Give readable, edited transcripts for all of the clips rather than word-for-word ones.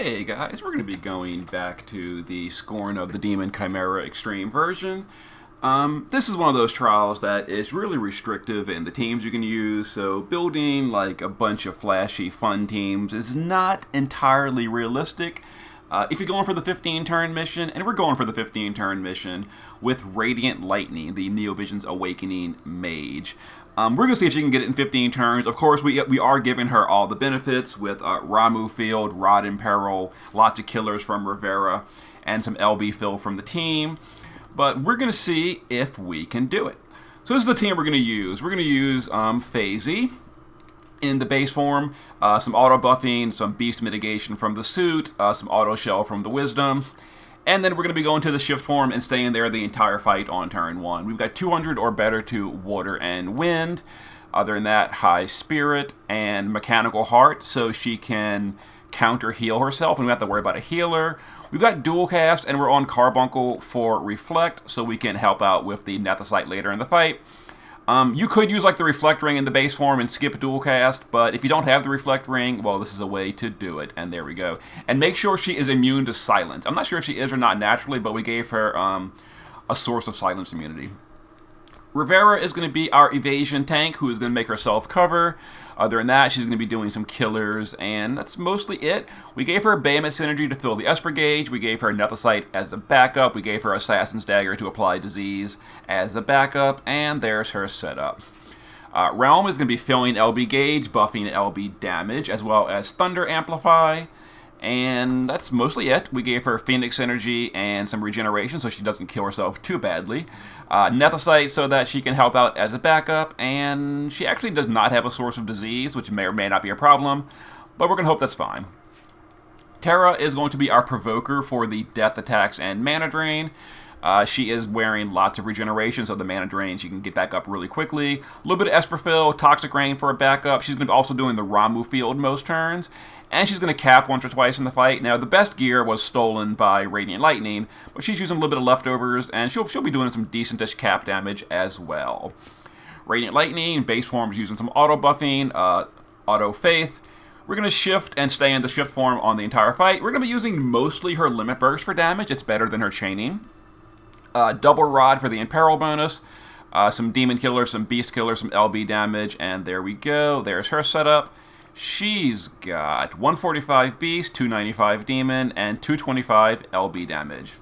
Hey guys, we're going to be going back to the Scorn of the Demon Chimera Extreme version. This is one of those trials that is really restrictive in the teams you can use, so building like a bunch of flashy, fun teams is not entirely realistic. If you're going for the 15-turn mission, and we're going for the 15-turn mission with Radiant Lightning, the Neovision's Awakening Mage. We're going to see if she can get it in 15 turns. Of course, we are giving her all the benefits with Ramu Field, Rod in Peril, lots of killers from Rivera, and some LB fill from the team. But we're going to see if we can do it. So this is the team we're going to use. We're going to use Phasey in the base form, some auto buffing, some beast mitigation from the suit, some auto shell from the wisdom. And then we're going to be going to the shift form and staying there the entire fight on turn 1. We've got 200 or better to water and wind. Other than that, high spirit and mechanical heart, so she can counter heal herself and we don't have to worry about a healer. We've got dual cast and we're on Carbuncle for reflect, so we can help out with the Nethicite later in the fight. You could use like the Reflect Ring in the base form and skip dual cast, but if you don't have the Reflect Ring, well, this is a way to do it, and there we go. And make sure she is immune to silence. I'm not sure if she is or not naturally, but we gave her a source of silence immunity. Rivera is going to be our evasion tank, who is going to make herself cover. Other than that, she's going to be doing some killers, and that's mostly it. We gave her Behemoth Synergy to fill the Esper gauge. We gave her Nethicite as a backup. We gave her Assassin's Dagger to apply disease as a backup, and there's her setup. Realm is going to be filling LB gauge, buffing LB damage, as well as Thunder Amplify. And that's mostly it. We gave her Phoenix Energy and some regeneration so she doesn't kill herself too badly. Nethicite so that she can help out as a backup, and she actually does not have a source of disease, which may or may not be a problem, but we're going to hope that's fine. Terra is going to be our provoker for the death attacks and mana drain. She is wearing lots of regeneration, so the mana drain she can get back up really quickly. A little bit of Esperfill, Toxic Rain for a backup. She's going to be also doing the Ramu Field most turns. And she's going to cap once or twice in the fight. Now, the best gear was stolen by Radiant Lightning, but she's using a little bit of leftovers, and she'll be doing some decentish cap damage as well. Radiant Lightning, base form, is using some auto buffing, auto faith. We're going to shift and stay in the shift form on the entire fight. We're going to be using mostly her limit burst for damage. It's better than her chaining. Double rod for the imperil bonus. Some demon killer, some beast killer, some LB damage, and there we go. There's her setup. She's got 145 beast, 295 demon, and 225 LB damage.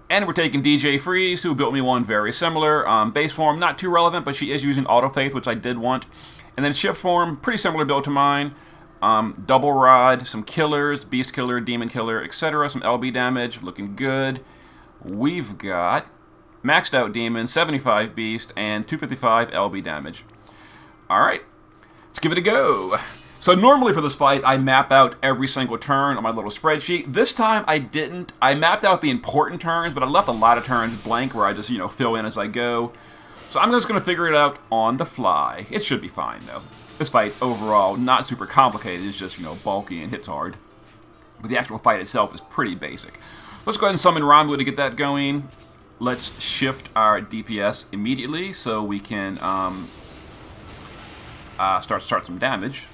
And we're taking DJ Freeze, who built me one very similar. Base form, not too relevant, but she is using Auto Faith, which I did want. And then shift form, pretty similar build to mine. Double rod, some killers, beast killer, demon killer, etc. Some LB damage, looking good. We've got maxed out demon, 75 beast, and 255 LB damage. Alright, let's give it a go. So normally for this fight, I map out every single turn on my little spreadsheet. This time I didn't. I mapped out the important turns, but I left a lot of turns blank where I just, fill in as I go. So I'm just going to figure it out on the fly. It should be fine, though. This fight's overall not super complicated. It's just, bulky and hits hard. But the actual fight itself is pretty basic. Let's go ahead and summon Ramu to get that going. Let's shift our DPS immediately so we can start some damage.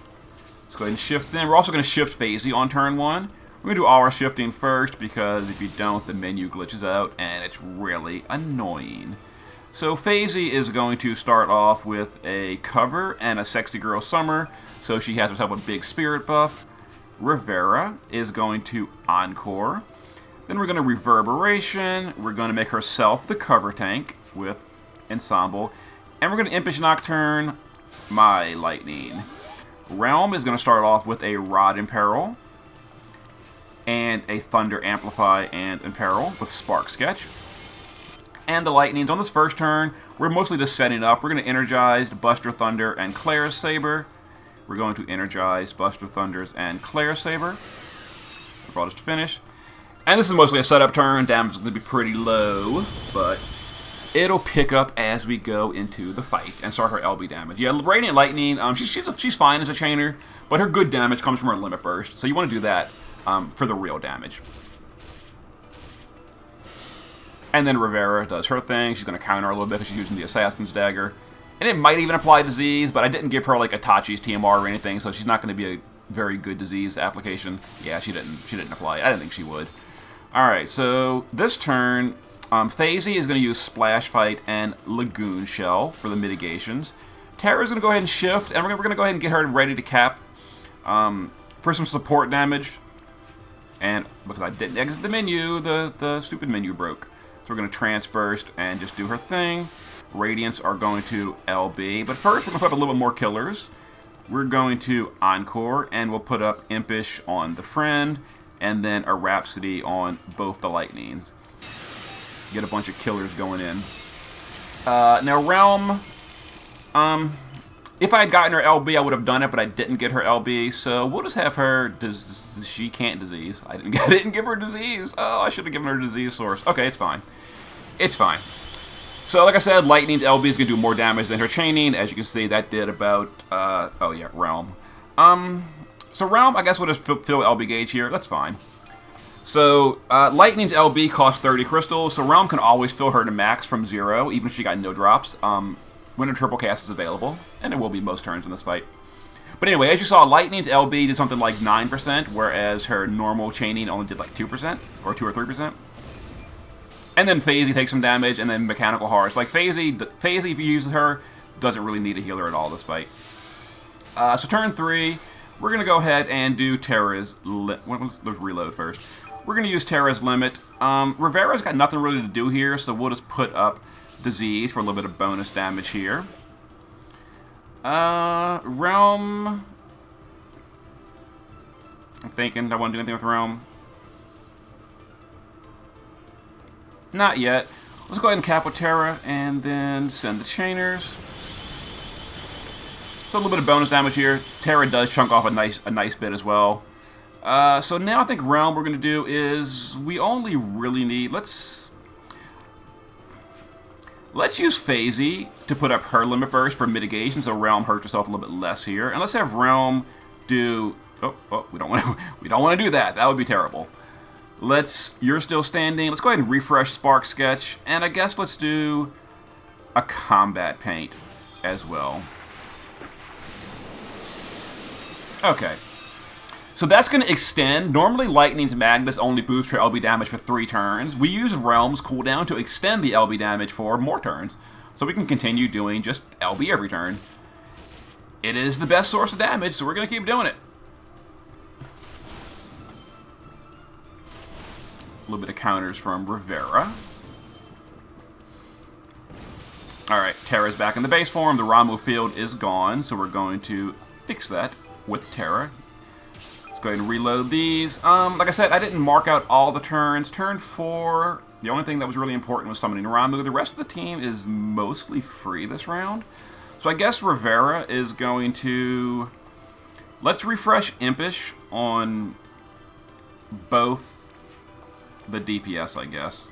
Let's go ahead and shift in. We're also going to shift Phasey on turn 1. We're going to do all our shifting first because if you don't, the menu glitches out and it's really annoying. So Phasey is going to start off with a cover and a Sexy Girl Summer, so she has herself a big spirit buff. Rivera is going to Encore. Then we're going to Reverberation. We're going to make herself the cover tank with Ensemble. And we're going to Impish Nocturne, My Lightning. Realm is going to start off with a Rod in Peril and a Thunder Amplify and Imperil with Spark Sketch. And the Lightnings on this first turn, we're mostly just setting up. We're going to energize Buster Thunder and Claire's Saber. We're going to energize Buster Thunders and Claire's Saber. Before just finish. And this is mostly a setup turn. Damage is going to be pretty low, but it'll pick up as we go into the fight and start her LB damage. Yeah, Radiant Lightning, she's fine as a chainer, but her good damage comes from her limit burst, so you want to do that for the real damage. And then Rivera does her thing. She's going to counter a little bit because she's using the Assassin's Dagger. And it might even apply disease, but I didn't give her like Itachi's TMR or anything, so she's not going to be very good disease application. Yeah, she didn't apply it. I didn't think she would. Alright, so this turn, Phasey is going to use Splash Fight and Lagoon Shell for the mitigations. Terra's going to go ahead and shift, and we're going to go ahead and get her ready to cap for some support damage. And because I didn't exit the menu, the stupid menu broke. So we're going to Transburst and just do her thing. Radiants are going to LB. But first, we're going to put up a little bit more killers. We're going to Encore, and we'll put up Impish on the friend, and then a Rhapsody on both the Lightnings. Get a bunch of killers going in. Now, Realm, if I had gotten her LB, I would have done it, but I didn't get her LB, so we'll just have her, she can't disease. I didn't give her disease. Oh, I should have given her disease source. Okay, it's fine. It's fine. So, like I said, Lightning's LB is going to do more damage than her Chaining. As you can see, that did about, oh yeah, Realm. So Realm, I guess we'll just fill LB gauge here. That's fine. So, Lightning's LB costs 30 crystals, so Realm can always fill her to max from 0, even if she got no drops, when a triple cast is available. And it will be most turns in this fight. But anyway, as you saw, Lightning's LB did something like 9%, whereas her normal Chaining only did like 2%, or 2 or 3%. And then Phasey takes some damage, and then Mechanical Hearts. Like, Phasey, if you use her, doesn't really need a healer at all this fight. So turn 3, we're going to go ahead and do Terra's... Let's reload first. We're going to use Terra's Limit. Rivera's got nothing really to do here, so we'll just put up Disease for a little bit of bonus damage here. Realm... I'm thinking, do I want to do anything with Realm? Not yet. Let's go ahead and cap with Terra, and then send the Chainers. So a little bit of bonus damage here. Terra does chunk off a nice bit as well. So now I think Realm we're going to do is, we only really need, let's use Phasey to put up her Limit Burst for mitigation, so Realm hurts herself a little bit less here. And let's have Realm do, we don't want to do that. That would be terrible. You're still standing. Let's go ahead and refresh Spark Sketch. And I guess let's do a Combat Paint as well. Okay. So that's going to extend. Normally, Lightning's Magnus only boosts her LB damage for 3 turns. We use Realm's cooldown to extend the LB damage for more turns. So we can continue doing just LB every turn. It is the best source of damage, so we're going to keep doing it. A little bit of counters from Rivera. Alright, Terra's back in the base form. The Ramu field is gone, so we're going to fix that with Terra. Let's go ahead and reload these. Like I said, I didn't mark out all the turns. Turn 4, the only thing that was really important was summoning Ramu. The rest of the team is mostly free this round. So I guess Rivera is going to... Let's refresh Impish on both the DPS, I guess.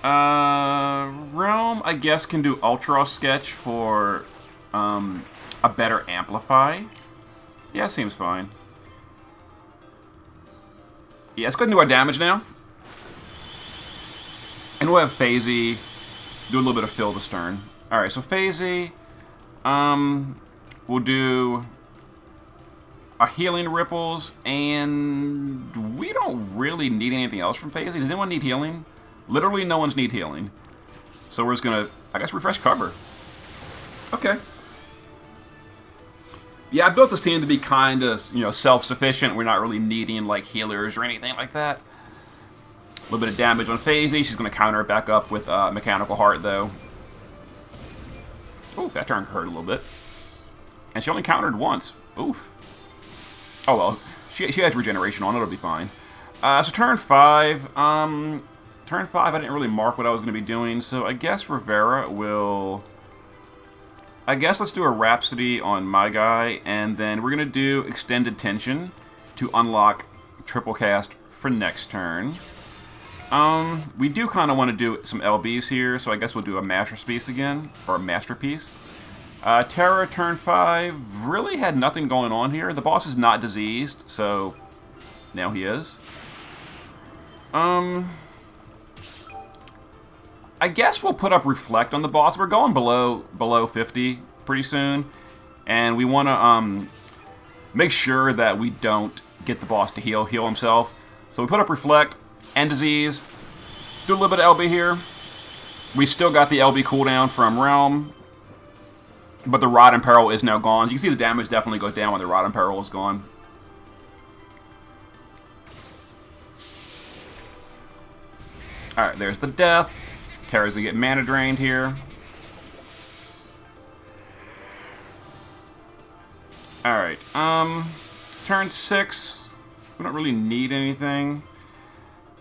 Realm, I guess, can do Ultra Sketch for a better Amplify. Yeah, seems fine. Yeah, let's go ahead and do our damage now. And we'll have Phasey do a little bit of Fill the Stern. Alright, so Phasey, we'll do a Healing Ripples, and we don't really need anything else from Phasey. Does anyone need healing? Literally no one's need healing. So we're just gonna, I guess, refresh cover. Okay. Yeah, I built this team to be kind of, self-sufficient. We're not really needing, like, healers or anything like that. A little bit of damage on Phasey. She's gonna counter it back up with Mechanical Heart, though. Ooh, that turn hurt a little bit. And she only countered once. Oof. Oh well, she has regeneration on, it'll be fine. So turn 5, I didn't really mark what I was going to be doing, so I guess Rivera will... I guess let's do a Rhapsody on my guy, and then we're going to do Extended Tension to unlock Triple Cast for next turn. We do kind of want to do some LBs here, so I guess we'll do a Masterpiece again, or a Masterpiece. Terra, turn 5, really had nothing going on here. The boss is not diseased, so now he is. I guess we'll put up Reflect on the boss. We're going below 50 pretty soon. And we want to make sure that we don't get the boss to heal himself. So we put up Reflect and Disease. Do a little bit of LB here. We still got the LB cooldown from Realm, but the Rod and Peril is now gone. So you can see the damage definitely goes down when the Rod and Peril is gone. Alright, there's the death. Terra's gonna get mana drained here. Alright, turn 6. We don't really need anything.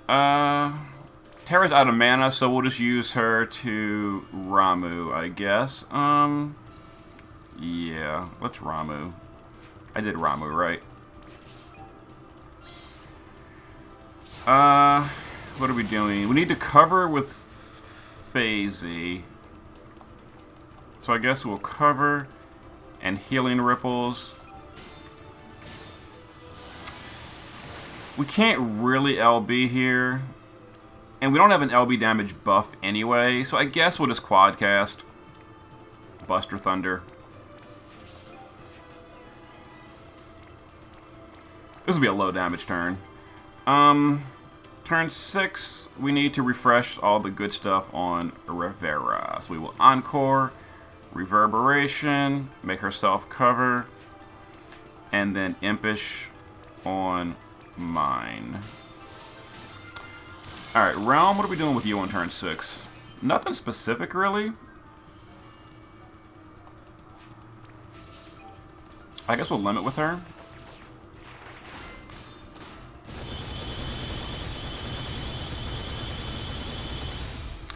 Terra's out of mana, so we'll just use her to Ramu, I guess. Yeah, let's Ramu. I did Ramu, right? What are we doing? We need to cover with Phasey. So I guess we'll cover and Healing Ripples. We can't really LB here. And we don't have an LB damage buff anyway, so I guess we'll just Quadcast Buster Thunder. This will be a low damage turn. Turn 6, we need to refresh all the good stuff on Rivera. So we will Encore, Reverberation, make herself cover, and then Impish on mine. Alright, Realm, what are we doing with you on turn 6? Nothing specific, really. I guess we'll limit with her.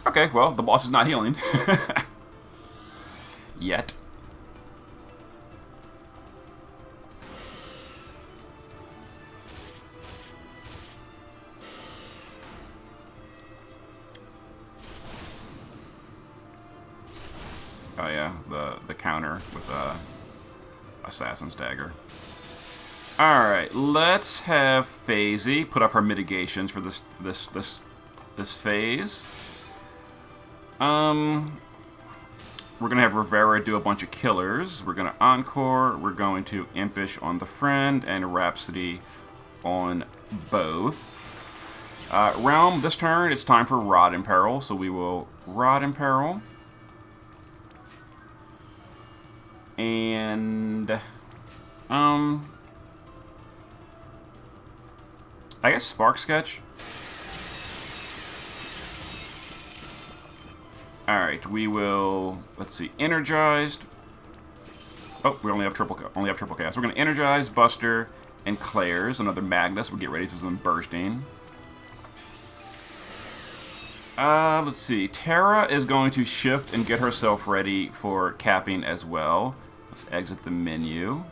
Okay, well, the boss is not healing. Yet. Oh yeah, the counter with Assassin's Dagger. Alright, let's have Phasey put up her mitigations for this phase. We're gonna have Rivera do a bunch of killers. We're gonna Encore. We're going to Impish on the friend and Rhapsody on both. Realm, this turn, it's time for Rod and Peril, so we will Rod and Peril. And, I guess Spark Sketch. Alright, we will, let's see, Energized. Oh, we only have triple cast. We're going to Energize, Buster, and Claire's. Another Magnus. We'll get ready for some Bursting. Let's see. Terra is going to shift and get herself ready for capping as well. Let's exit the menu.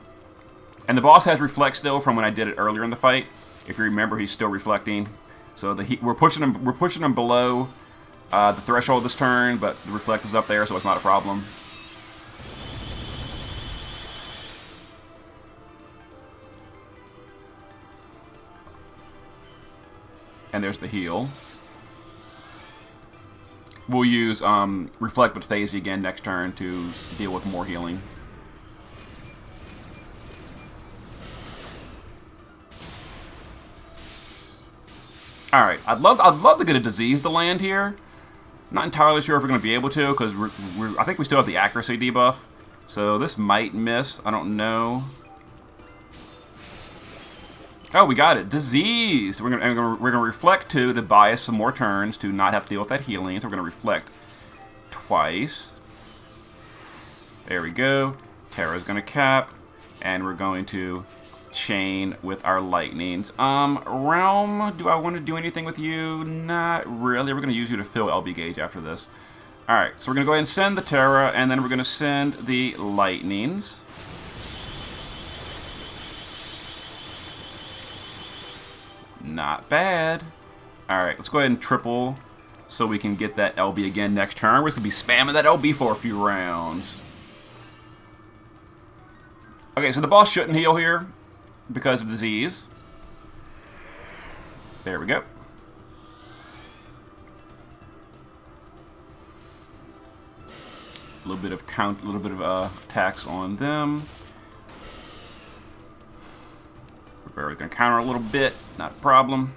And the boss has Reflect still from when I did it earlier in the fight. If you remember, he's still reflecting. So we're pushing him below the threshold this turn, but the Reflect is up there, so it's not a problem. And there's the heal. We'll use Reflect with Phasey again next turn to deal with more healing. Alright, I'd love to get a Disease to land here. Not entirely sure if we're going to be able to, because I think we still have the accuracy debuff. So this might miss. I don't know. Oh, we got it. Diseased. We're gonna reflect 2 to buy us some more turns to not have to deal with that healing. So we're gonna reflect twice. There we go. Terra's gonna cap, and we're going to chain with our lightnings. Realm, do I want to do anything with you? Not really. We're gonna use you to fill LB gauge after this. All right. So we're gonna go ahead and send the Terra, and then we're gonna send the lightnings. Not bad. Alright, let's go ahead and triple so we can get that LB again next turn. We're just going to be spamming that LB for a few rounds. Okay, so the boss shouldn't heal here because of disease. There we go. A little bit of attacks on them. We're going to counter a little bit, not a problem.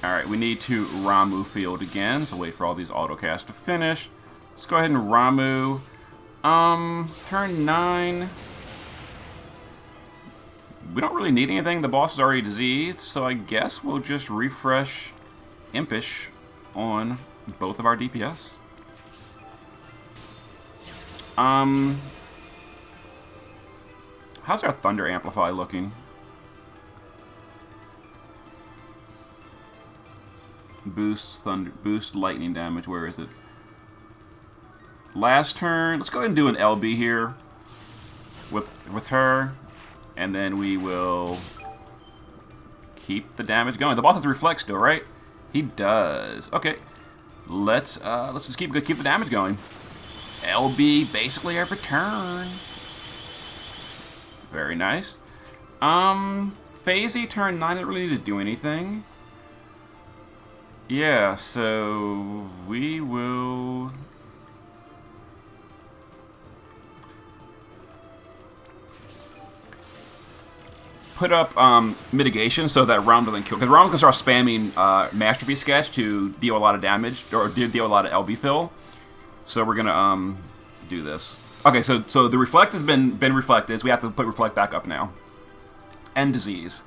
Alright, we need to Ramu field again, so wait for all these autocasts to finish. Let's go ahead and Ramu. Turn 9. We don't really need anything. The boss is already diseased, so I guess we'll just refresh Impish on both of our DPS. How's our Thunder Amplify looking? Boost lightning damage. Where is it? Last turn. Let's go ahead and do an LB here with her, and then we will keep the damage going. The boss has reflect still, right? He does. Okay. Let's just keep the damage going. LB basically every turn. Very nice. Phasey turn 9 didn't really need to do anything. Yeah, so we will put up mitigation so that Realm doesn't kill. Because Realm's going to start spamming Masterpiece Sketch to deal a lot of damage, or deal a lot of LB fill. So we're going to do this. Okay, so the Reflect has been reflected, so we have to put Reflect back up now. And Disease.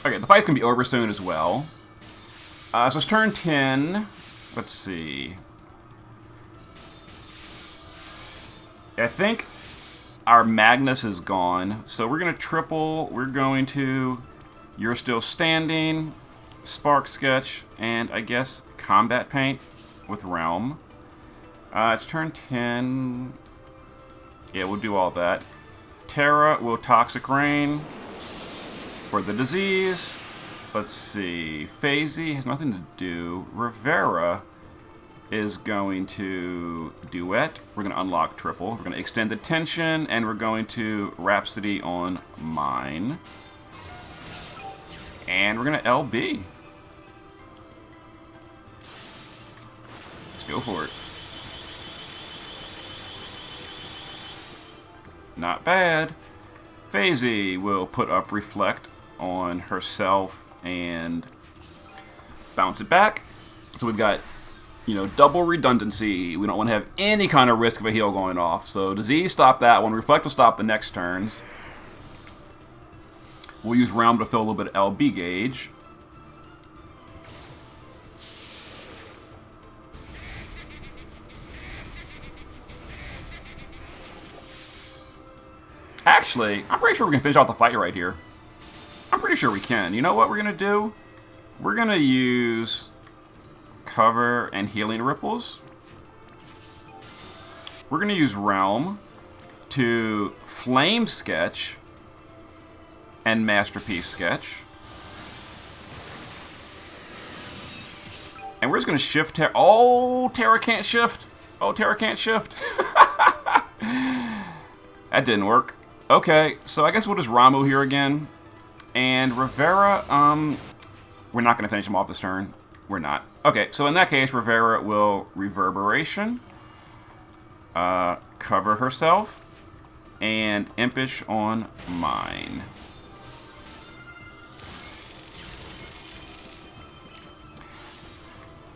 Okay, the fight's going to be over soon as well. So it's turn 10. Let's see. I think our Magnus is gone, so we're going to triple. We're going to You're Still Standing, Spark Sketch, and I guess Combat Paint with Realm. It's turn 10. Yeah, we'll do all that. Terra will Toxic Rain for the disease. Let's see. Phasey has nothing to do. Rivera is going to Duet. We're going to unlock triple. We're going to extend the tension, and we're going to Rhapsody on mine. And we're going to LB. Let's go for it. Not bad. Phasey will put up Reflect on herself and bounce it back. So we've got, double redundancy. We don't want to have any kind of risk of a heal going off. So Disease, stop that one. Reflect will stop the next turns. We'll use Realm to fill a little bit of LB gauge. Actually, I'm pretty sure we can finish off the fight right here. I'm pretty sure we can. You know what we're going to do? We're going to use Cover and Healing Ripples. We're going to use Realm to Flame Sketch and Masterpiece Sketch. And we're just going to shift Terra. Oh, Terra can't shift. Oh, Terra can't shift. That didn't work. Okay, so I guess we'll just Ramu here again. And Rivera, we're not going to finish him off this turn. We're not. Okay, so in that case, Rivera will Reverberation, cover herself, and Impish on mine.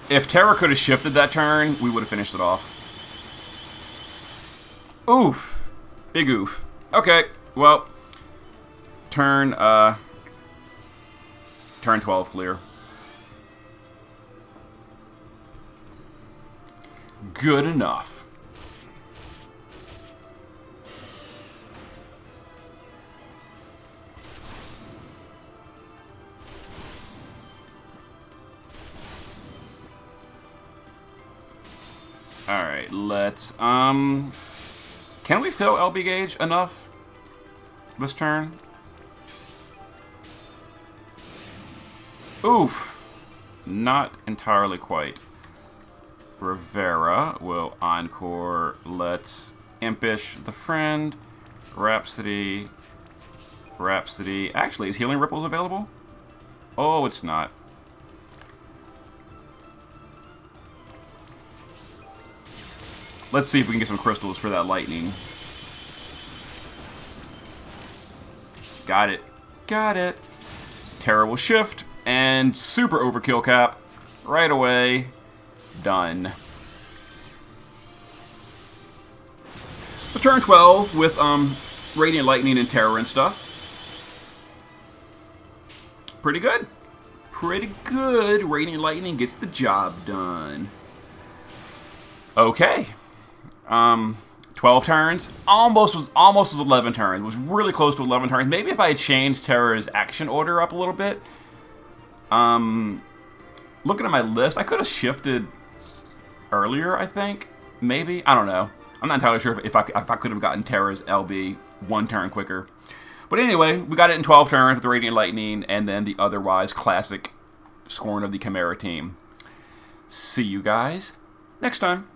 If Terra could have shifted that turn, we would have finished it off. Oof. Big oof. Okay, well, turn 12 clear. Good enough. All right, let's can we fill LB gauge enough this turn? Oof. Not entirely quite. Rivera will Encore. Let's Impish the Friend. Rhapsody. Rhapsody. Actually, is Healing Ripples available? Oh, it's not. Let's see if we can get some crystals for that lightning. Got it. Got it. Terrible shift. And super overkill cap. Right away. Done. So turn 12 with Radiant Lightning and Terror and stuff. Pretty good. Pretty good. Radiant Lightning gets the job done. Okay. 12 turns. Almost was 11 turns. It was really close to 11 turns. Maybe if I had changed Terra's action order up a little bit. Looking at my list, I could have shifted earlier, I think. Maybe. I don't know. I'm not entirely sure if I could have gotten Terra's LB 1 turn quicker. But anyway, we got it in 12 turns with the Radiant Lightning and then the otherwise classic Scorn of the Chimera team. See you guys next time.